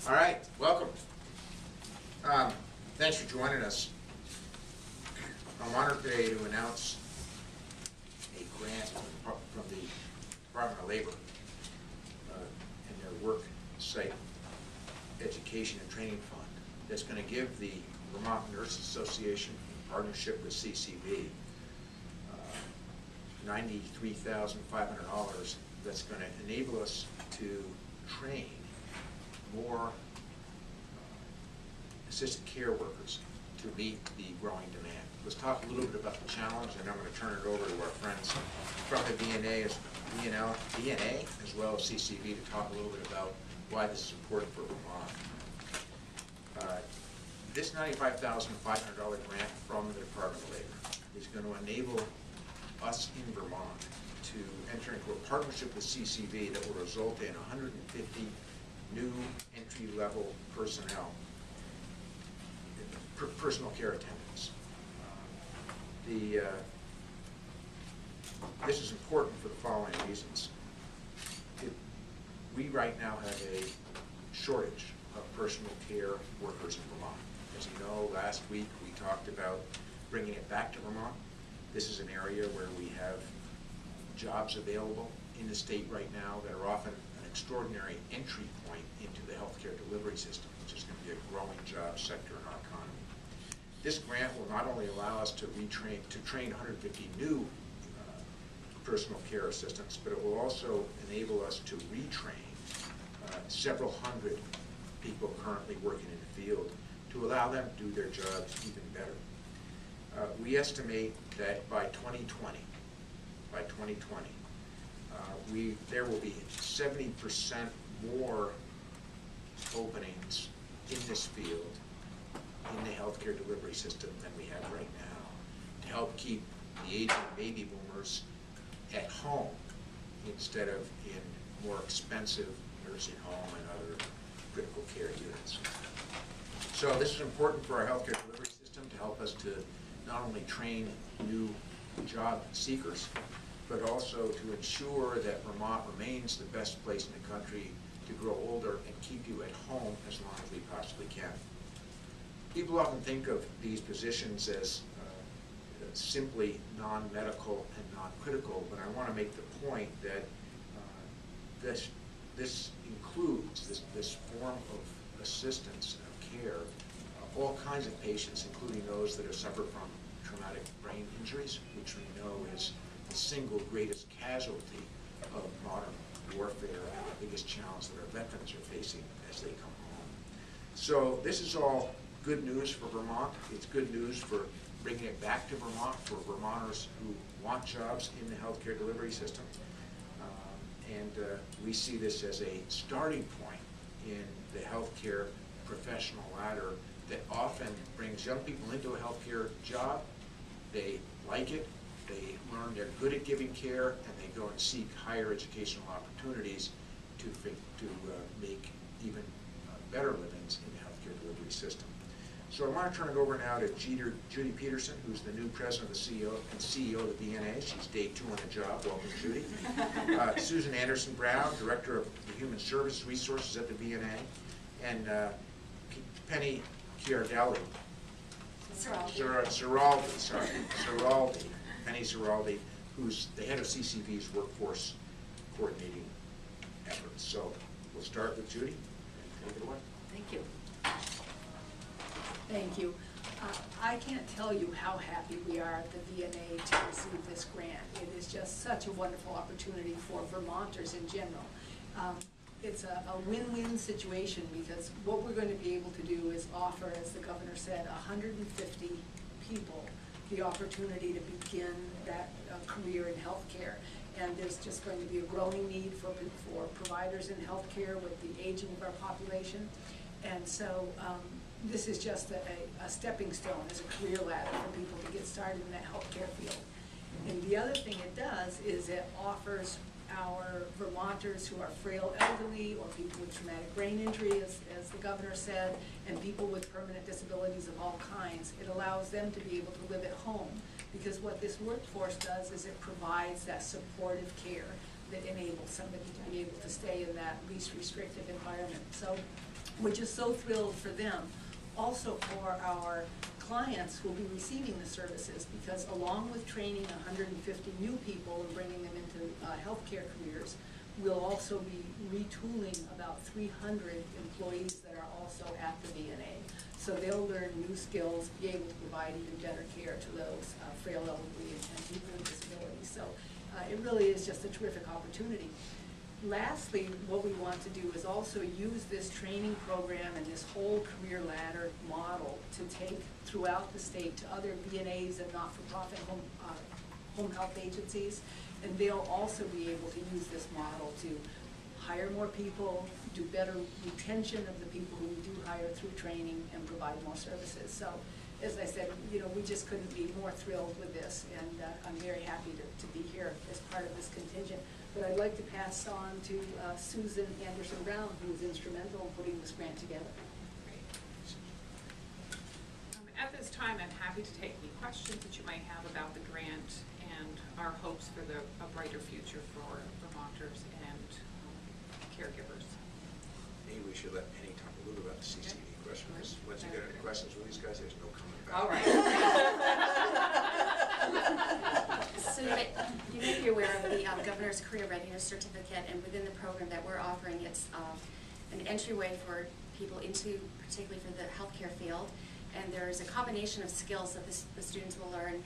All right, welcome. Thanks for joining us. I'm honored today to announce a grant from the Department of Labor and their Work Site Education and Training Fund that's going to give the Vermont Nurses Association, in partnership with CCB, $93,500 that's going to enable us to train more assisted care workers to meet the growing demand. Let's talk a little bit about the challenge, and I'm going to turn it over to our friends from the VNA as well as CCB to talk a little bit about why this is important for Vermont. This $95,500 grant from the Department of Labor is going to enable us in Vermont to enter into a partnership with CCB that will result in 150 new entry-level personnel, personal care attendants. This is important for the following reasons. We right now have a shortage of personal care workers in Vermont. As you know, last week we talked about bringing it back to Vermont. This is an area where we have jobs available in the state right now that are often an extraordinary entry point into the healthcare delivery system, which is going to be a growing job sector in our economy. This grant will not only allow us to train 150 new personal care assistants, but it will also enable us to retrain several hundred people currently working in the field to allow them to do their jobs even better. We estimate that by 2020, there will be 70% more openings in this field in the healthcare delivery system than we have right now, to help keep the aging baby boomers at home instead of in more expensive nursing home and other critical care units. So this is important for our healthcare delivery system to help us to not only train new job seekers, but also to ensure that Vermont remains the best place in the country to grow older and keep you at home as long as we possibly can. People often think of these positions as simply non-medical and non-critical, but I want to make the point that this includes, this form of assistance, of care, all kinds of patients, including those that have suffered from traumatic brain injuries, which we know is the single greatest casualty of modern warfare and the biggest challenge that our veterans are facing as they come home. So this is all good news for Vermont. It's good news for bringing it back to Vermont for Vermonters who want jobs in the healthcare delivery system. We see this as a starting point in the healthcare professional ladder that often brings young people into a healthcare job. They like it, they learn they're good at giving care, and they go and seek higher educational opportunities to make even better livings in the healthcare delivery system. So I want to turn it over now to Judy Peterson, who's the new president of the CEO of the VNA. She's day 2 on the job. Welcome, Judy. Susan Anderson Brown, director of the Human Service Resources at the VNA, and Penny Chiardelli. Zeraldi, Penny Zeraldi, who's the head of CCV's workforce coordinating efforts. So we'll start with Judy. Take it away. Thank you. Thank you. I can't tell you how happy we are at the VNA to receive this grant. It is just such a wonderful opportunity for Vermonters in general. It's a win-win situation because what we're going to be able to do is offer, as the governor said, 150 people the opportunity to begin that career in healthcare. And there's just going to be a growing need for providers in healthcare with the aging of our population. And so this is just a stepping stone as a career ladder for people to get started in that healthcare field. And the other thing it does is it offers our Vermonters who are frail elderly or people with traumatic brain injury, as the governor said, and people with permanent disabilities of all kinds, it allows them to be able to live at home, because what this workforce does is it provides that supportive care that enables somebody to be able to stay in that least restrictive environment. So We're just so thrilled for them. Also for our clients who will be receiving the services, because along with training 150 new people and bringing them into healthcare careers, we'll also be retooling about 300 employees that are also at the VNA. So they'll learn new skills, be able to provide even better care to those frail elderly and people with disabilities. So it really is just a terrific opportunity. Lastly, what we want to do is also use this training program and this whole career ladder model to take throughout the state to other VNAs and not-for-profit home health agencies. And they'll also be able to use this model to hire more people, do better retention of the people who we do hire through training, and provide more services. So, as I said, you know, we just couldn't be more thrilled with this, and I'm very happy to be here as part of this contingent. But I'd like to pass on to Susan Anderson-Brown, who was instrumental in putting this grant together. Great. At this time, I'm happy to take any questions that you might have about the grant and our hopes for a brighter future for Vermonters and caregivers. Maybe we should let Penny talk a little about the CCD questions. Once you get any questions with these guys, there's no coming back. All right. So you may be aware of the Governor's Career Readiness Certificate, and within the program that we're offering, it's an entryway for people into, particularly for the healthcare field. And there's a combination of skills that the students will learn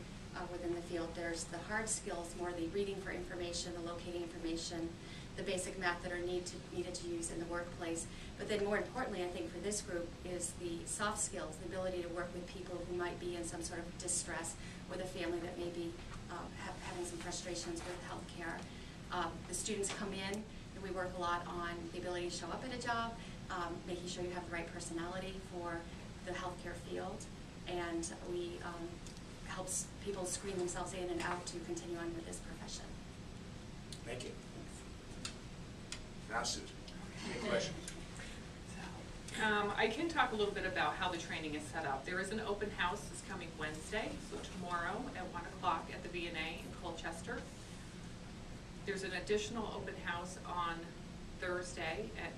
within the field. There's the hard skills, more the reading for information, the locating information, the basic math that are needed to use in the workplace. But then more importantly, I think for this group, is the soft skills, the ability to work with people who might be in some sort of distress, with a family that may be having some frustrations with healthcare. The students come in, and we work a lot on the ability to show up at a job, making sure you have the right personality for the healthcare field, and we help people screen themselves in and out to continue on with this profession. Thank you. Now, Susan, any questions? I can talk a little bit about how the training is set up. There is an open house this coming Wednesday, so tomorrow at 1 o'clock at the VNA in Colchester. There's an additional open house on Thursday at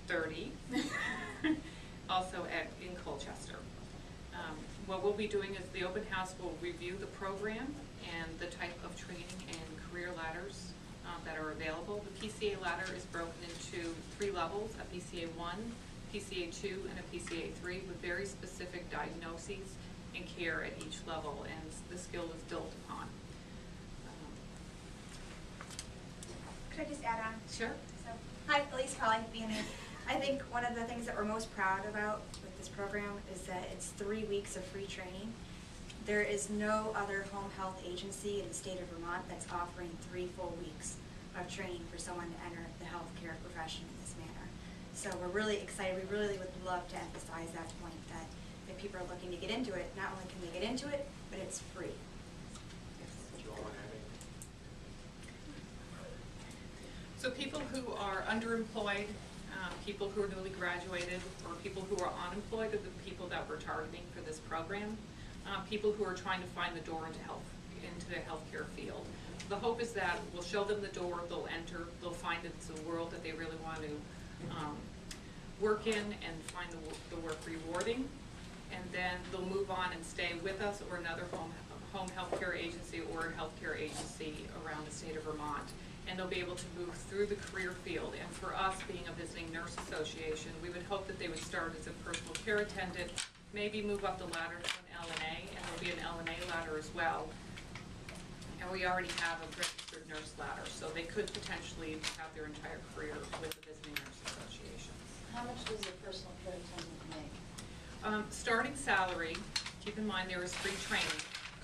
9:30, also in Colchester. What we'll be doing is the open house will review the program and the type of training and career ladders that are available. The PCA ladder is broken into 3 levels, a PCA 1, PCA 2, and a PCA 3, with very specific diagnoses and care at each level, and the skill is built upon. Could I just add on? Sure. So, hi, Elise Polly, VNA. I think one of the things that we're most proud about with this program is that it's 3 weeks of free training. There is no other home health agency in the state of Vermont that's offering 3 full weeks of training for someone to enter the healthcare profession in this manner. So we're really excited. We really would love to emphasize that point, that if people are looking to get into it, not only can they get into it, but it's free. Do you all want to add anything? So people who are underemployed, people who are newly graduated, or people who are unemployed are the people that we're targeting for this program. People who are trying to find the door into the healthcare field. The hope is that we'll show them the door, they'll enter, they'll find it's a world that they really want to work in and find the work rewarding, and then they'll move on and stay with us or another home healthcare agency or a healthcare agency around the state of Vermont. And they'll be able to move through the career field. And for us, being a visiting nurse association, we would hope that they would start as a personal care attendant, maybe move up the ladder to an LNA, and there'll be an LNA ladder as well. And we already have a registered nurse ladder, so they could potentially have their entire career with the Visiting Nurse Association. How much does a personal care attendant make? Starting salary, keep in mind there is free training,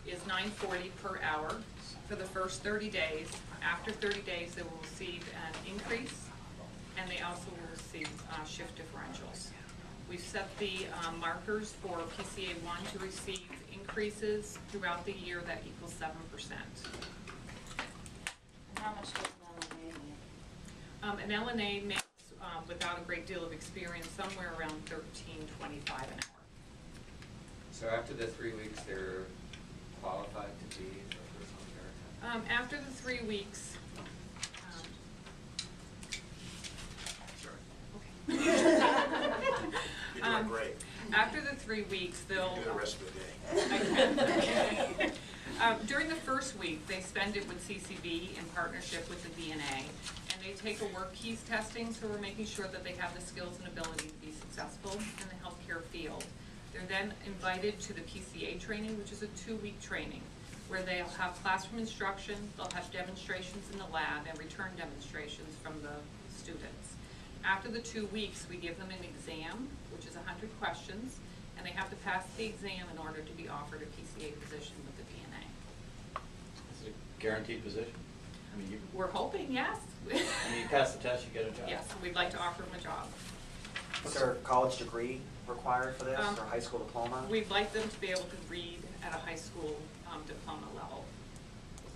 is $9.40 per hour for the first 30 days. After 30 days, they will receive an increase, and they also will receive shift differentials. We've set the markers for PCA 1 to receive increases throughout the year that equals 7%. And how much does an LNA make? An LNA makes, without a great deal of experience, somewhere around $13.25 an hour. So after the 3 weeks, they're qualified to be a personal care attendant? After the 3 weeks, Sorry. You're doing great. After the 3 weeks, they'll. Do the rest of the day. During the first week, they spend it with CCV in partnership with the VNA, and they take a work keys testing, so we're making sure that they have the skills and ability to be successful in the healthcare field. They're then invited to the PCA training, which is a 2-week training, where they'll have classroom instruction, they'll have demonstrations in the lab, and return demonstrations from the students. After the 2 weeks, we give them an exam, which is 100 questions, and they have to pass the exam in order to be offered a PCA position with the VNA. Is it a guaranteed position? I mean, We're hoping, yes. you pass the test, you get a job? Yes, we'd like to offer them a job. Is there a college degree required for this, or high school diploma? We'd like them to be able to read at a high school diploma level.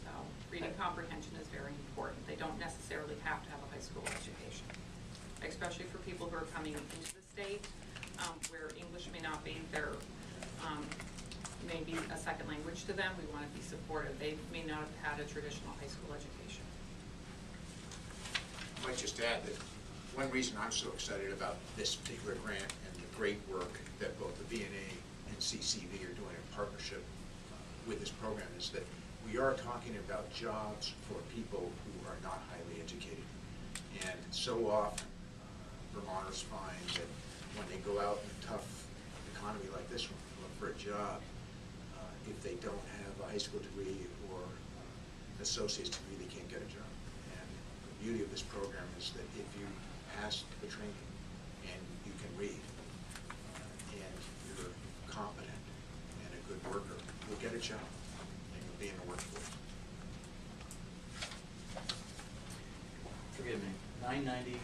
So reading comprehension is very important. They don't necessarily have to have a high school education, especially for people who are coming into the state where English may not be their, maybe a second language to them. We want to be supportive. They may not have had a traditional high school education. I might just add that one reason I'm so excited about this particular grant and the great work that both the VNA and CCV are doing in partnership with this program is that we are talking about jobs for people who are not highly educated. And so often, Vermonters find that when they go out in a tough economy like this one, look for a job, if they don't have a high school degree or associate's degree, they can't get a job. And the beauty of this program is that if you pass the training and you can read and you're competent and a good worker, you'll get a job and you'll be in the workforce. Forgive me, $9.90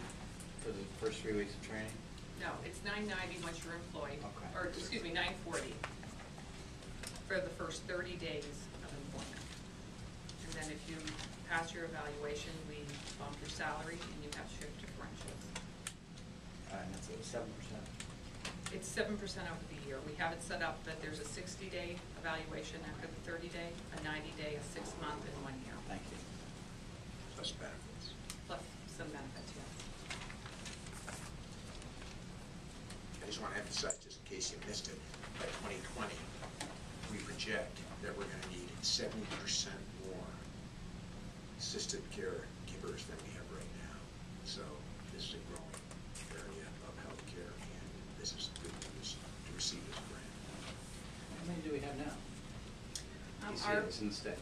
for the first 3 weeks of training? No, it's $9.90 once you're employed, Okay. or excuse me, $9.40 for the first 30 days of employment. And then if you pass your evaluation, we bump your salary and you have shift differentials. And that's at 7%. It's 7% over the year. We have it set up that there's a 60-day evaluation after the 30-day, a 90-day, a 6-month, and 1 year. Thank you. Plus benefits. Plus some benefits, yes. I just want to emphasize, just in case you missed it, by 2020, we project that we're going to need 70% more assisted care givers than we have right now. So this is a growing area of healthcare, and this is good news to receive this grant. How many do we have now? PCAs in the state?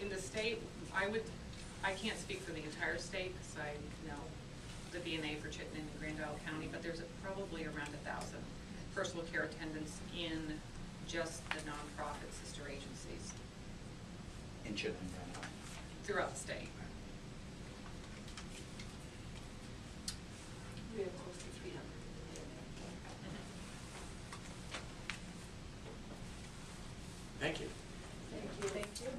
In the state, I can't speak for the entire state because I know the VNA for Chittenden and Grand Isle County, but there's probably around 1,000 personal care attendants in just the nonprofit sister agencies In Chittenden, Grand Isle? throughout the state. We have close to 300. Thank you. Thank you. Thank you.